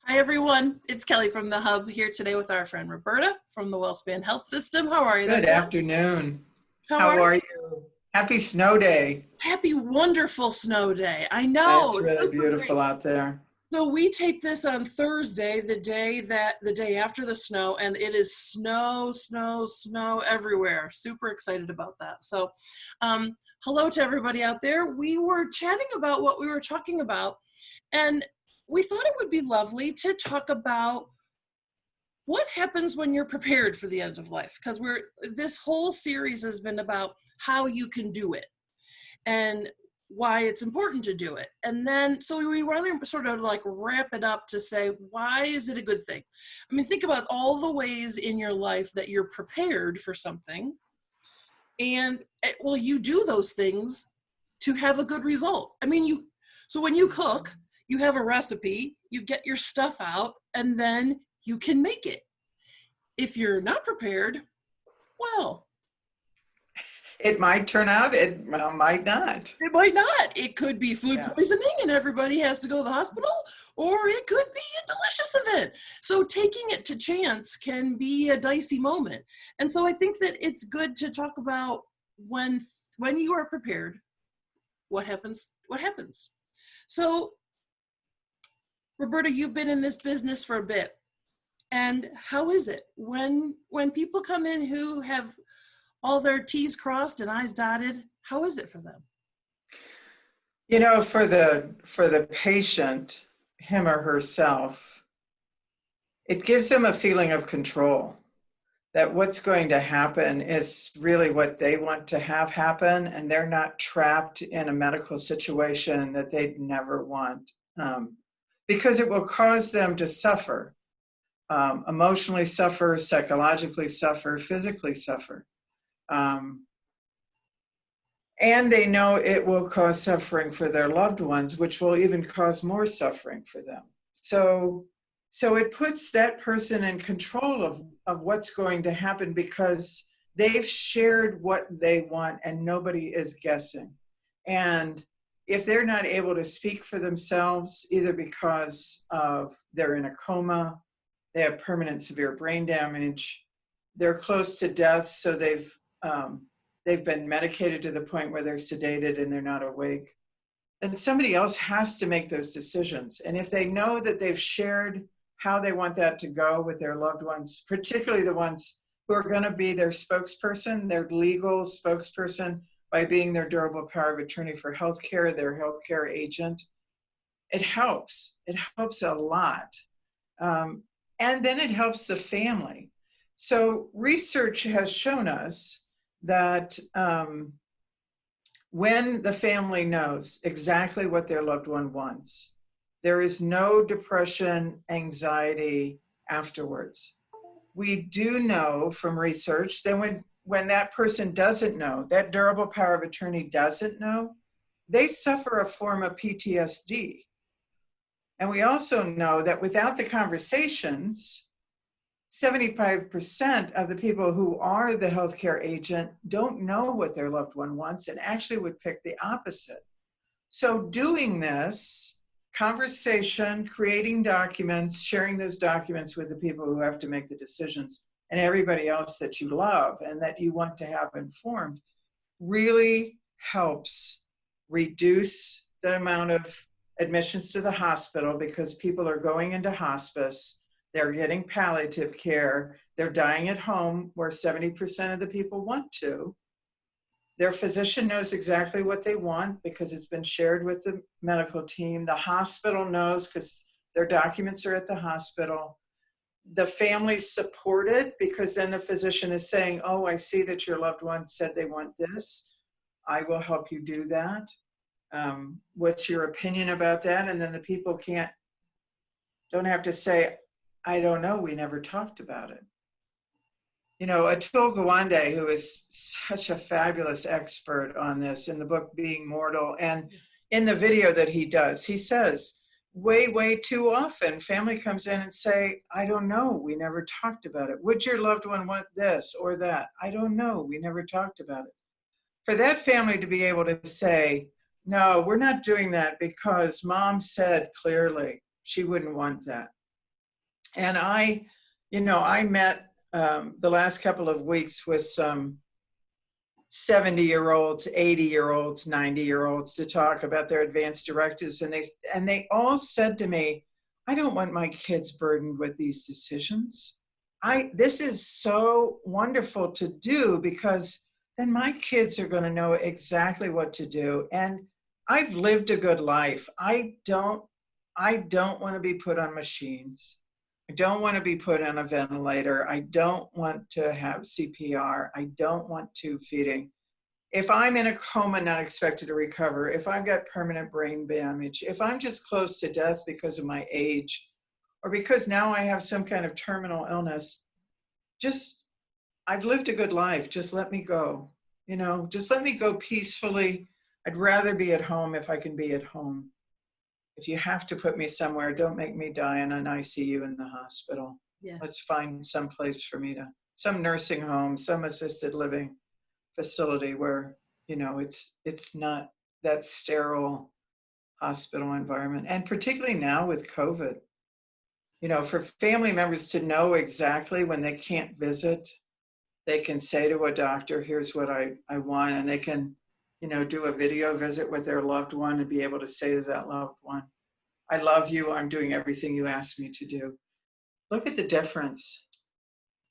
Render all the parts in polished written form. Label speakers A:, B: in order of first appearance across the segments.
A: Hi everyone, it's Kelly from the Hub here today with our friend Roberta from the WellSpan Health System. How are you?
B: Good afternoon.
A: How
B: How
A: are
B: are
A: you?
B: you? Happy snow day.
A: Happy wonderful snow day. I know,
B: It's
A: it's
B: really
A: super great.
B: beautiful out there.
A: So we tape this on Thursday, the day after the snow, and it is snow everywhere. Super excited about that. So hello to everybody out there. We were chatting about what we were talking about, and we thought it would be lovely to talk about what happens when you're prepared for the end of life, because this whole series has been about how you can do it and why it's important to do it. And then so we want to sort of like wrap it up to say, why is it a good thing? I mean, think about all the ways in your life that you're prepared for something, and well, you do those things to have a good result. I mean, so when you cook, you have a recipe, you get your stuff out, and then you can make it. If you're not prepared, well,
B: It might turn out, it might not.
A: it might not. It could be food
B: Yeah.
A: poisoning and everybody has to go to the hospital, or it could be a delicious event. So taking it to chance can be a dicey moment. And so I think that it's good to talk about when you are prepared, what happens. So Roberta, you've been in this business for a bit. And how is it when people come in who have all their T's crossed and I's dotted? How is it for them?
B: You know, for the patient, him or herself, it gives them a feeling of control, that what's going to happen is really what they want to have happen, and they're not trapped in a medical situation that they'd never want, because it will cause them to suffer. Emotionally suffer, psychologically suffer, physically suffer. And they know it will cause suffering for their loved ones, which will even cause more suffering for them. So it puts that person in control of what's going to happen, because they've shared what they want and nobody is guessing. And if they're not able to speak for themselves, either because of they're in a coma, they have permanent severe brain damage, they're close to death, so they've been medicated to the point where they're sedated and they're not awake, and somebody else has to make those decisions. And if they know that they've shared how they want that to go with their loved ones, particularly the ones who are going to be their spokesperson, their legal spokesperson, by being their durable power of attorney for healthcare, their healthcare agent, it helps. It helps a lot. And then it helps the family. So research has shown us that when the family knows exactly what their loved one wants, there is no depression, anxiety afterwards. We do know from research that when that person doesn't know, that durable power of attorney doesn't know, they suffer a form of PTSD. And we also know that without the conversations, 75% of the people who are the healthcare agent don't know what their loved one wants and actually would pick the opposite. So doing this conversation, creating documents, sharing those documents with the people who have to make the decisions and everybody else that you love and that you want to have informed, really helps reduce the amount of admissions to the hospital, because people are going into hospice, they're getting palliative care, they're dying at home where 70% of the people want to. Their physician knows exactly what they want because it's been shared with the medical team. The hospital knows because their documents are at the hospital. The family's supported because then the physician is saying, oh, I see that your loved one said they want this. I will help you do that. What's your opinion about that? And then the people don't have to say, I don't know, we never talked about it. You know, Atul Gawande, who is such a fabulous expert on this in the book Being Mortal, and in the video that he does, he says, way too often, family comes in and say, I don't know, we never talked about it. Would your loved one want this or that? I don't know, we never talked about it. For that family to be able to say, no, we're not doing that because mom said clearly she wouldn't want that. And I met the last couple of weeks with some 70-year-olds, 80-year-olds, 90-year-olds to talk about their advanced directives. And they all said to me, I don't want my kids burdened with these decisions. This is so wonderful to do because then my kids are going to know exactly what to do. And I've lived a good life. I don't want to be put on machines. I don't want to be put on a ventilator. I don't want to have CPR. I don't want tube feeding. If I'm in a coma, not expected to recover, if I've got permanent brain damage, if I'm just close to death because of my age, or because now I have some kind of terminal illness, just, I've lived a good life. Just let me go. Just let me go peacefully. I'd rather be at home if I can be at home. If you have to put me somewhere, don't make me die in an ICU in the hospital.
A: Yeah.
B: Let's find some place for me some nursing home, some assisted living facility where, it's not that sterile hospital environment. And particularly now with COVID, for family members to know exactly when they can't visit, they can say to a doctor, here's what I want. And they can, do a video visit with their loved one and be able to say to that loved one, I love you. I'm doing everything you asked me to do. Look at the difference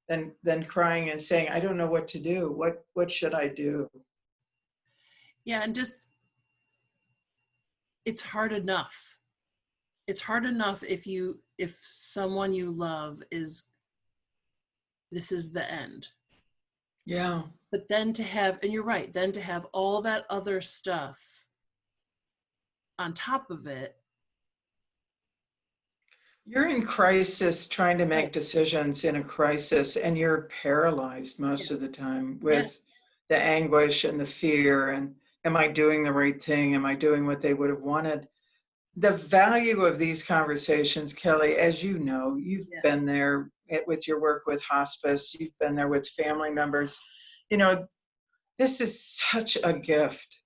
B: than crying and saying, I don't know what to do. What should I do?
A: Yeah, and just, it's hard enough. It's hard enough if someone you love this is the end.
B: Yeah.
A: But then to have, and you're right, then to have all that other stuff on top of it.
B: You're in crisis trying to
A: Oh,
B: make decisions in a crisis, and you're paralyzed most
A: yeah.
B: of the time
A: Yeah.
B: with the anguish and the fear. And am I doing the right thing? Am I doing what they would have wanted? The value of these conversations, Kelly, as you know, you've
A: Yeah.
B: been there with your work with hospice, you've been there with family members. This is such a gift.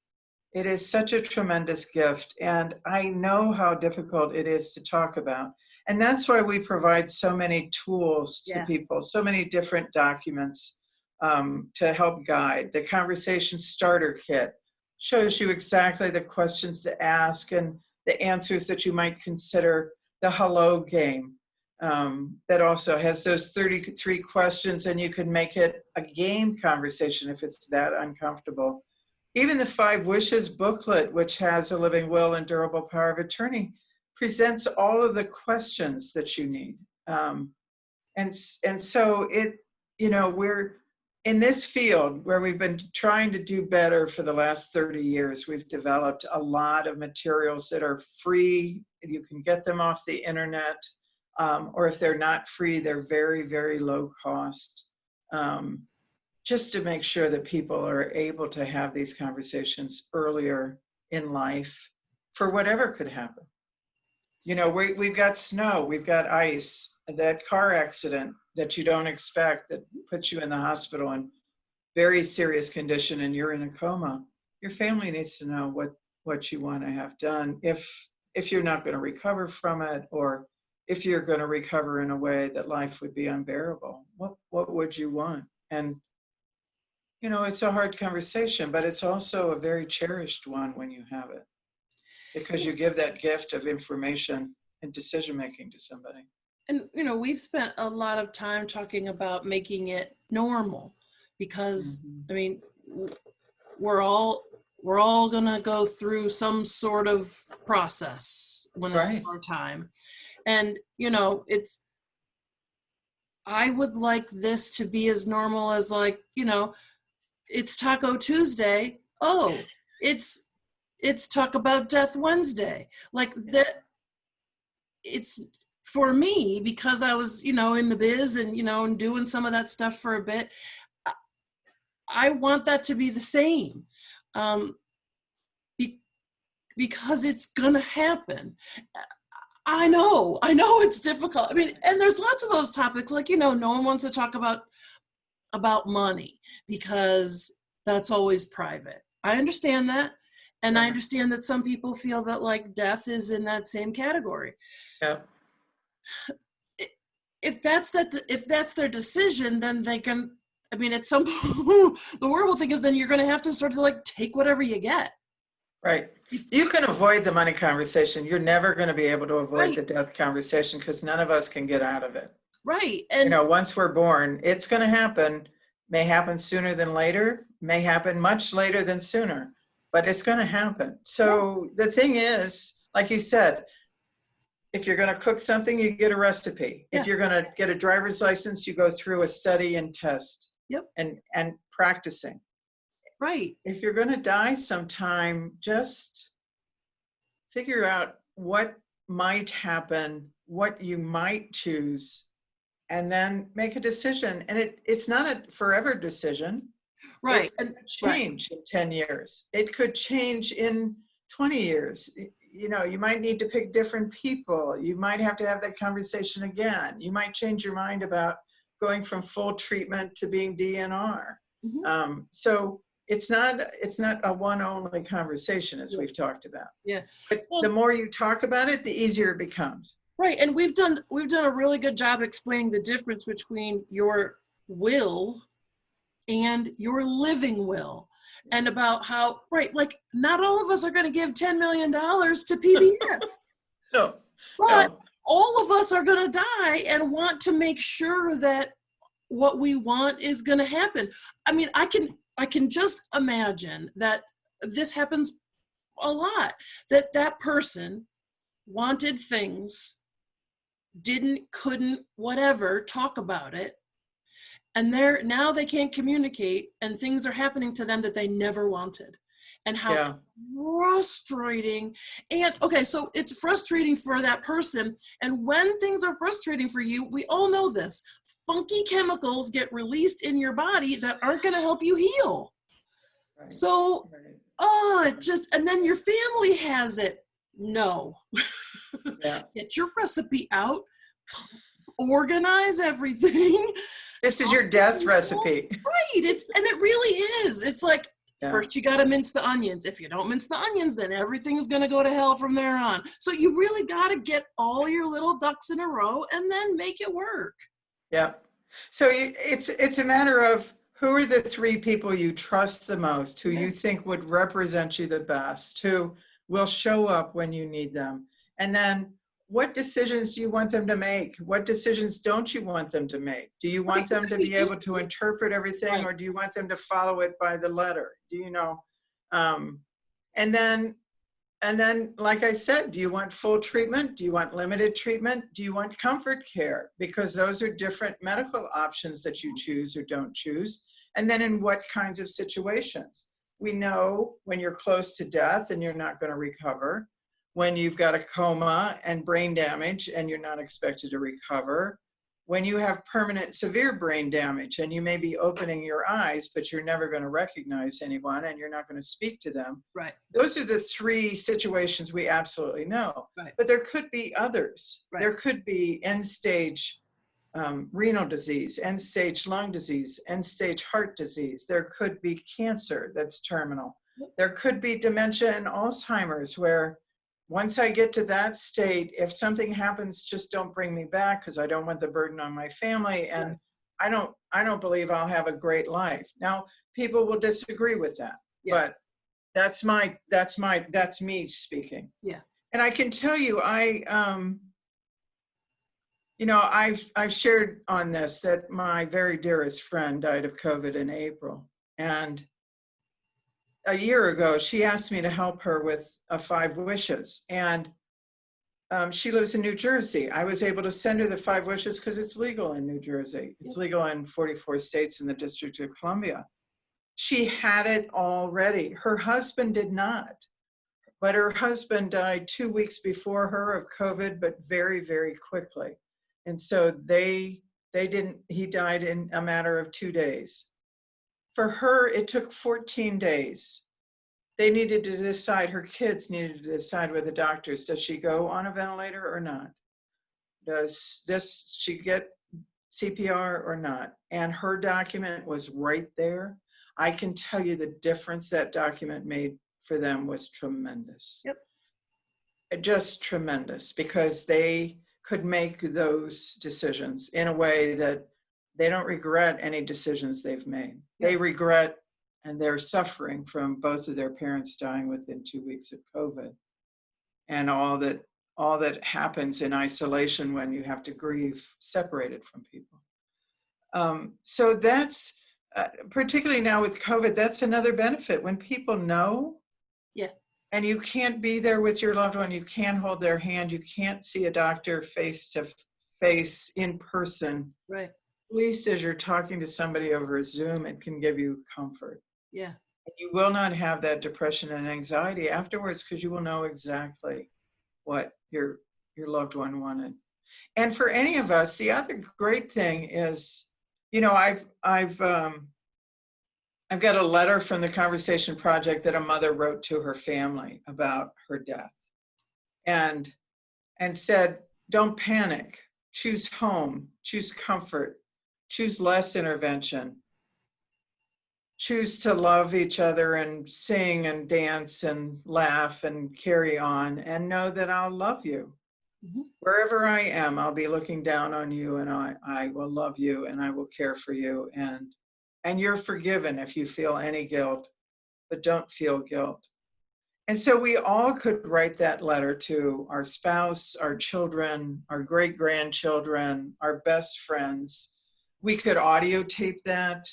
B: It is such a tremendous gift. And I know how difficult it is to talk about. And that's why we provide so many tools to
A: Yeah.
B: people, so many different documents to help guide. The Conversation Starter Kit shows you exactly the questions to ask and the answers that you might consider. The Hello game that also has those 33 questions, and you can make it a game conversation if it's that uncomfortable. Even the 5 Wishes booklet, which has a living will and durable power of attorney, presents all of the questions that you need. And so we're in this field where we've been trying to do better for the last 30 years. We've developed a lot of materials that are free. You can get them off the internet, or if they're not free, they're very, very low cost. Just to make sure that people are able to have these conversations earlier in life for whatever could happen. We've got snow, we've got ice, that car accident that you don't expect that puts you in the hospital in very serious condition and you're in a coma. Your family needs to know what you want to have done if you're not going to recover from it, or if you're going to recover in a way that life would be unbearable. What would you want? And it's a hard conversation, but it's also a very cherished one when you have it, because you give that gift of information and decision making to somebody.
A: And we've spent a lot of time talking about making it normal, because I mean, we're all gonna go through some sort of process when it's
B: Right.
A: our time. And I would like this to be as normal as, like, it's Taco Tuesday. Oh, it's Talk About Death Wednesday. Like that. It's, for me, because I was, in the biz and, and doing some of that stuff for a bit. I want that to be the same, because it's gonna happen. I know it's difficult. I mean, and there's lots of those topics, like, no one wants to talk about money because that's always private. I understand that. And I understand that some people feel that, like, death is in that same category.
B: Yeah.
A: if that's their decision, then they can, I mean, at some point, the horrible thing is then you're going to have to sort of like take whatever you get.
B: Right. You can avoid the money conversation. You're never going to be able to avoid
A: Right.
B: the death conversation because none of us can get out of it.
A: Right.
B: You know, once we're born, it's going to happen. May happen sooner than later, may happen much later than sooner, but it's going to happen. So the thing is, like you said, if you're going to cook something, you get a recipe.
A: Yeah.
B: If you're going to get a driver's license, you go through a study and test.
A: Yep.
B: And practicing.
A: Right.
B: If you're going to die sometime, just figure out what might happen, what you might choose, and then make a decision. And it's not a forever decision.
A: Right.
B: It could change in 10 years. It could change in 20 years. You know, you might need to pick different people. You might have to have that conversation again. You might change your mind about going from full treatment to being DNR.
A: Mm-hmm.
B: So it's not a one only conversation, as we've talked about.
A: Yeah.
B: But the more you talk about it, the easier it becomes.
A: Right. And we've done a really good job explaining the difference between your will and your living will, and about how, right, like not all of us are going to give $10 million to PBS.
B: No.
A: But all of us are going to die and want to make sure that what we want is going to happen. I mean, I can just imagine that this happens a lot, that person wanted things, couldn't, whatever, talk about it. And now they can't communicate, and things are happening to them that they never wanted. And how frustrating. And okay, so it's frustrating for that person. And when things are frustrating for you, we all know this. Funky chemicals get released in your body that aren't going to help you heal. Right. So, and then your family has it. No. Yeah. Get your recipe out. Organize everything.
B: This is your death recipe.
A: Right. And it really is. It's like, first you got to mince the onions. If you don't mince the onions, then everything's going to go to hell from there on. So you really got to get all your little ducks in a row and then make it work.
B: Yeah. So it's a matter of who are the 3 people you trust the most, who you think would represent you the best, who will show up when you need them. And then what decisions do you want them to make? What decisions don't you want them to make? Do you want them to be able to interpret everything, or do you want them to follow it by the letter? Do you know? And then, like I said, do you want full treatment? Do you want limited treatment? Do you want comfort care? Because those are different medical options that you choose or don't choose. And then in what kinds of situations? We know when you're close to death and you're not going to recover, when you've got a coma and brain damage and you're not expected to recover, when you have permanent severe brain damage and you may be opening your eyes, but you're never going to recognize anyone and you're not going to speak to them.
A: Right.
B: Those are the 3 situations we absolutely know.
A: Right.
B: But there could be others.
A: Right.
B: There could be end-stage renal disease, end-stage lung disease, end-stage heart disease. There could be cancer that's terminal. There could be dementia and Alzheimer's, where once I get to that state, if something happens, just don't bring me back, because I don't want the burden on my family, and I don't believe I'll have a great life. Now, people will disagree with that, but that's me speaking.
A: Yeah.
B: And I can tell you, I've shared on this that my very dearest friend died of COVID in April, and a year ago, she asked me to help her with 5 wishes. And she lives in New Jersey. I was able to send her the 5 wishes because it's legal in New Jersey. It's legal in 44 states in the District of Columbia. She had it already. Her husband did not. But her husband died 2 weeks before her of COVID, but very, very quickly. And so he died in a matter of 2 days. For her, it took 14 days. They needed to decide, her kids needed to decide with the doctors, does she go on a ventilator or not? Does she get CPR or not? And her document was right there. I can tell you the difference that document made for them was tremendous.
A: Yep.
B: Just tremendous, because they could make those decisions in a way that they don't regret any decisions they've made.
A: Yeah.
B: They regret, and they're suffering from both of their parents dying within 2 weeks of COVID, and all that happens in isolation when you have to grieve separated from people. So that's particularly now with COVID, that's another benefit when people know.
A: Yeah.
B: And you can't be there with your loved one. You can't hold their hand. You can't see a doctor face to face in person.
A: Right.
B: At least as you're talking to somebody over Zoom, it can give you comfort.
A: Yeah.
B: You will not have that depression and anxiety afterwards because you will know exactly what your loved one wanted. And for any of us, the other great thing is, I've got a letter from the Conversation Project that a mother wrote to her family about her death, and said, don't panic, choose home, choose comfort, choose less intervention, choose to love each other and sing and dance and laugh and carry on, and know that I'll love you. Mm-hmm. Wherever I am, I'll be looking down on you, and I will love you, and I will care for you, and you're forgiven if you feel any guilt, but don't feel guilt. And so we all could write that letter to our spouse, our children, our great-grandchildren, our best friends. We could audio tape that.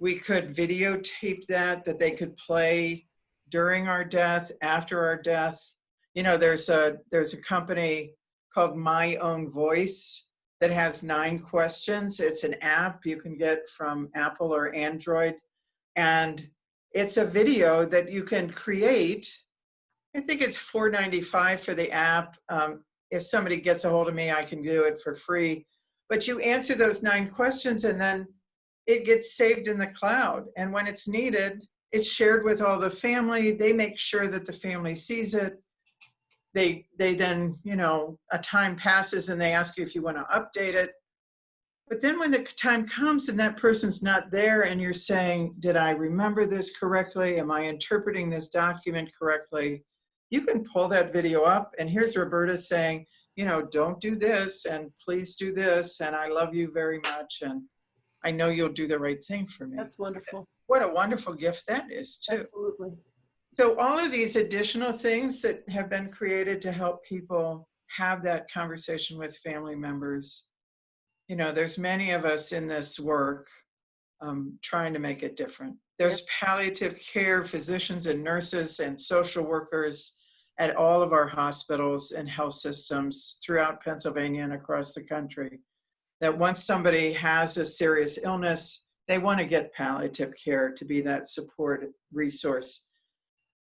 B: We could videotape that they could play during our death, after our death. There's a company called My Own Voice that has 9 questions. It's an app you can get from Apple or Android. And it's a video that you can create. I think it's $4.95 for the app. If somebody gets a hold of me, I can do it for free. But you answer those 9 questions, and then it gets saved in the cloud. And when it's needed, it's shared with all the family. They make sure that the family sees it. They then, a time passes and they ask you if you want to update it. But then when the time comes and that person's not there and you're saying, did I remember this correctly? Am I interpreting this document correctly? You can pull that video up, and here's Roberta saying, don't do this, and please do this, and I love you very much, and I know you'll do the right thing for me.
A: That's wonderful.
B: What a wonderful gift that is, too.
A: Absolutely.
B: So all of these additional things that have been created to help people have that conversation with family members. There's many of us in this work trying to make it different. There's palliative care physicians and nurses and social workers at all of our hospitals and health systems throughout Pennsylvania and across the country, that once somebody has a serious illness, they want to get palliative care to be that support resource.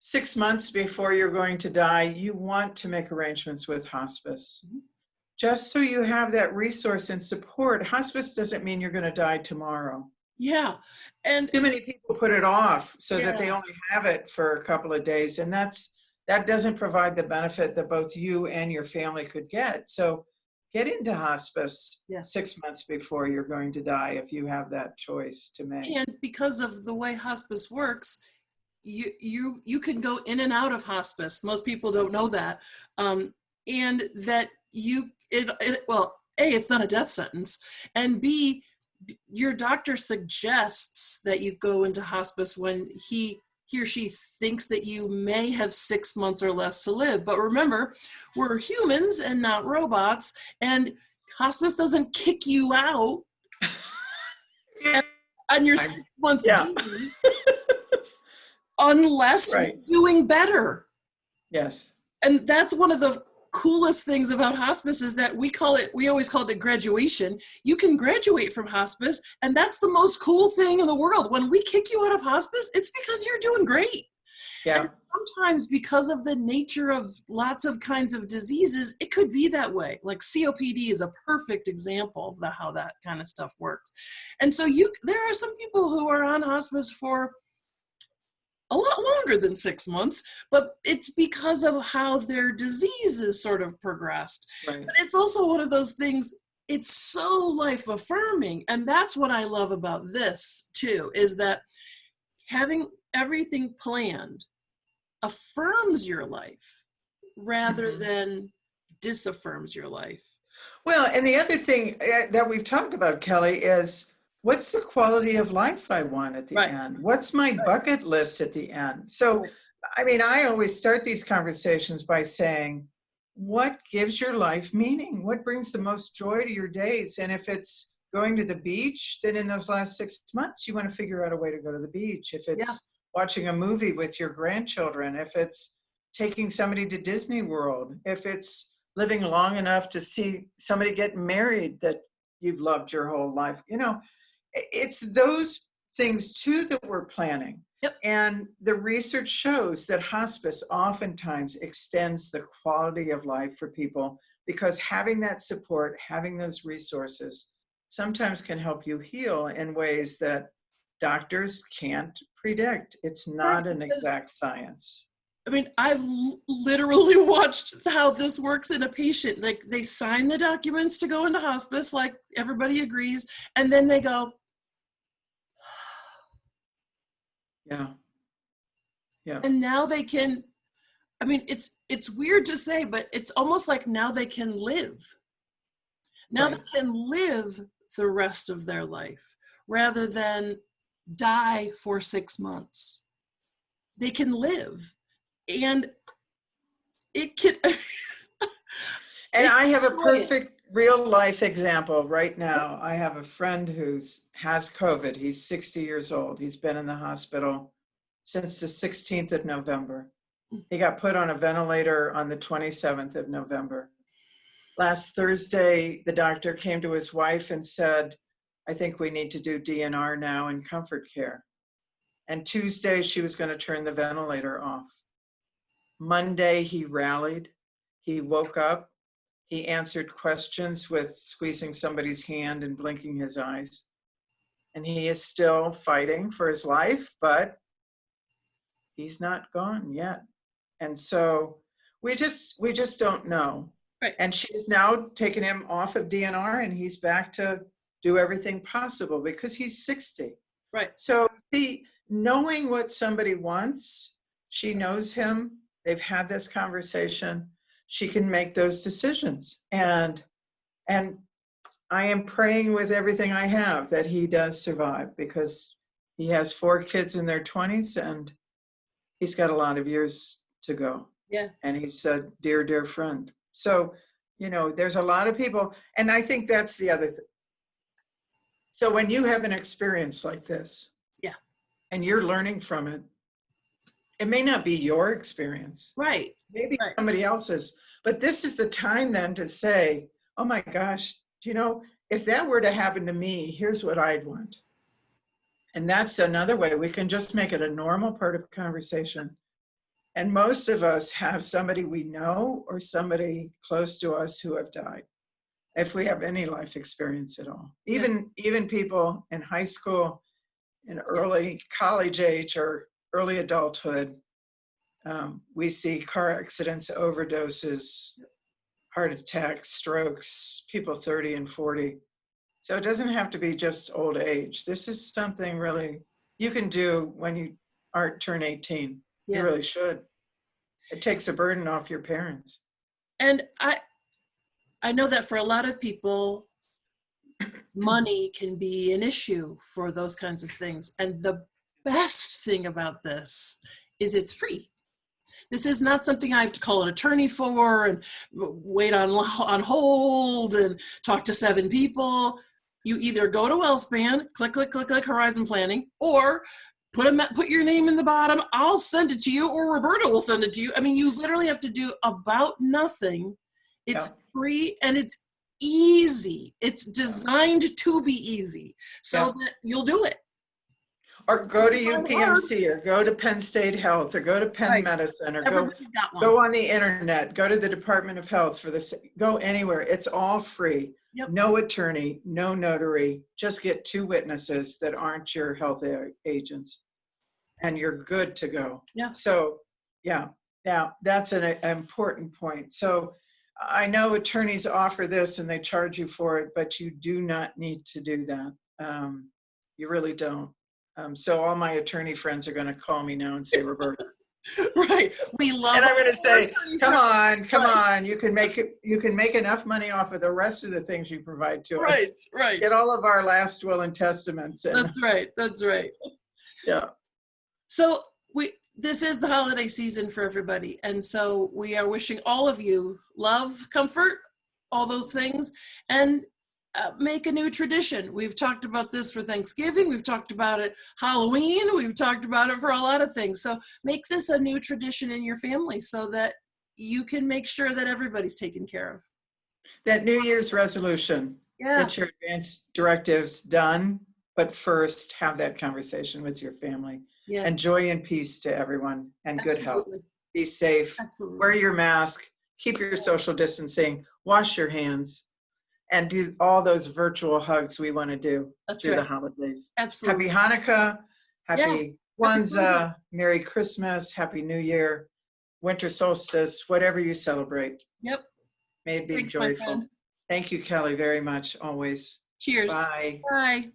B: 6 months before you're going to die, you want to make arrangements with hospice. Just so you have that resource and support. Hospice doesn't mean you're going to die tomorrow.
A: Yeah. And
B: too many people put it off so that they only have it for a couple of days. And that doesn't provide the benefit that both you and your family could get. So get into hospice 6 months before you're going to die if you have that choice to make.
A: And because of the way hospice works, you can go in and out of hospice. Most people don't know that. And that well, A, it's not a death sentence, and B, your doctor suggests that you go into hospice when he or she thinks that you may have 6 months or less to live. But remember, we're humans and not robots, and hospice doesn't kick you out on your 6 months duty unless you're doing better.
B: Yes.
A: And that's one of the coolest things about hospice is that we always called it graduation. You can graduate from hospice, and that's the most cool thing in the world. When we kick you out of hospice, it's because you're doing great. Yeah. And sometimes because of the nature of lots of kinds of diseases, it could be that way. Like COPD is a perfect example of how that kind of stuff works. And so there are some people who are on hospice for a lot longer than 6 months, but it's because of how their disease is sort of progressed. Right. But it's also one of those things, it's so life affirming. And that's what I love about this too, is that having everything planned affirms your life rather than disaffirms your life.
B: Well, and the other thing that we've talked about, Kelly, is what's the quality of life I want at the
A: Right,
B: end? What's my
A: right,
B: bucket list at the end? So,
A: right.
B: I mean, I always start these conversations by saying, what gives your life meaning? What brings the most joy to your days? And if it's going to the beach, then in those last 6 months, you want to figure out a way to go to the beach. If
A: Yeah,
B: it's watching a movie with your grandchildren, if it's taking somebody to Disney World, if it's living long enough to see somebody get married that you've loved your whole life. It's those things too that we're planning.
A: yep,
B: And the research shows that hospice oftentimes extends the quality of life for people because having that support, having those resources sometimes can help you heal in ways that doctors can't predict. It's
A: right.
B: not an
A: Because
B: exact science.
A: I mean, I've literally watched how this works in a patient. Like they sign the documents to go into hospice, like everybody agrees, and then they go,
B: Yeah. Yeah.
A: and now they can. I mean, it's weird to say, but it's almost like now they can live. Now they
B: Right.
A: can live the rest of their life rather than die for 6 months. They can live, and it can.
B: And
A: It's
B: I have a
A: joyous.
B: perfect real life example right now. I have a friend has COVID. He's 60 years old. He's been in the hospital since the 16th of November. He got put on a ventilator on the 27th of November. Last Thursday, the doctor came to his wife and said, I think we need to do DNR now in comfort care. And Tuesday, she was going to turn the ventilator off. Monday, he rallied. He woke up. He answered questions with squeezing somebody's hand and blinking his eyes. And he is still fighting for his life, but he's not gone yet. And so we just don't know.
A: Right.
B: And she's now taken him off of DNR and he's back to do everything possible because he's 60.
A: Right.
B: So see, knowing what somebody wants, she knows him, they've had this conversation, she can make those decisions. And I am praying with everything I have that he does survive because he has 4 kids in their 20s and he's got a lot of years to go.
A: Yeah.
B: And he's a dear, dear friend. So, there's a lot of people, and I think that's the other thing. So when you have an experience like this,
A: Yeah.
B: and you're learning from it, it may not be your experience,
A: Right.
B: maybe
A: Right.
B: somebody else's, but this is the time then to say, oh my gosh, if that were to happen to me, here's what I'd want. And that's another way we can just make it a normal part of conversation. And most of us have somebody we know or somebody close to us who have died, if we have any life experience at all.
A: Yeah.
B: Even people in high school, in
A: Yeah.
B: early college age or early adulthood, we see car accidents, overdoses, heart attacks, strokes, people 30 and 40. So it doesn't have to be just old age. This is something really you can do when you aren't turn 18. You
A: Yeah.
B: really should. It takes a burden off your parents.
A: And I know that for a lot of people, money can be an issue for those kinds of things. And the best thing about this is it's free. This is not something I have to call an attorney for and wait on hold and talk to 7 people. You either go to WellSpan, click Horizon Planning, or put your name in the bottom. I'll send it to you, or Roberta will send it to you. I mean, you literally have to do about nothing.
B: Yeah.
A: It's free and it's easy. It's
B: Yeah.
A: designed to be easy so
B: Yeah.
A: that you'll do it.
B: Or go to
A: It's not hard.
B: UPMC or go to Penn State Health or go to Penn
A: Right.
B: Medicine or
A: Everybody's got one.
B: go on the internet, go to the Department of Health for this, go anywhere. It's all free.
A: Yep.
B: No attorney, no notary, just get 2 witnesses that aren't your health agents and you're good to go.
A: Yeah.
B: So yeah, now that's an important point. So I know attorneys offer this and they charge you for it, but you do not need to do that. You really don't. So all my attorney friends are going to call me now and say, Roberta,
A: Right. We love
B: And I'm going to
A: our
B: say,
A: attorney
B: come
A: friends.
B: on, come
A: Right.
B: on. You can make it, you can make enough money off of the rest of the things you provide to
A: Right.
B: us.
A: Right.
B: Get all of our last will and testaments and
A: That's right. That's right.
B: yeah.
A: So this is the holiday season for everybody. And so we are wishing all of you love, comfort, all those things, and make a new tradition. We've talked about this for Thanksgiving. We've talked about it Halloween. We've talked about it for a lot of things. So make this a new tradition in your family so that you can make sure that everybody's taken care of.
B: That New Year's resolution,
A: Yeah.
B: get your advanced directives done, but first have that conversation with your family.
A: Yeah.
B: And joy and peace to everyone and good health.
A: Absolutely.
B: Be safe.
A: Absolutely.
B: Wear your mask. Keep your social distancing. Wash your hands. And do all those virtual hugs we want to do
A: That's
B: through the
A: right.
B: holidays.
A: Absolutely.
B: Happy Hanukkah.
A: Yeah.
B: Happy
A: Happy
B: Kwanzaa. Merry Christmas. Happy New Year. Winter solstice. Whatever you celebrate.
A: Yep.
B: May it be
A: Thanks, my
B: joyful.
A: friend.
B: Thank you, Kelly, very much. Always.
A: Cheers.
B: Bye.
A: Bye.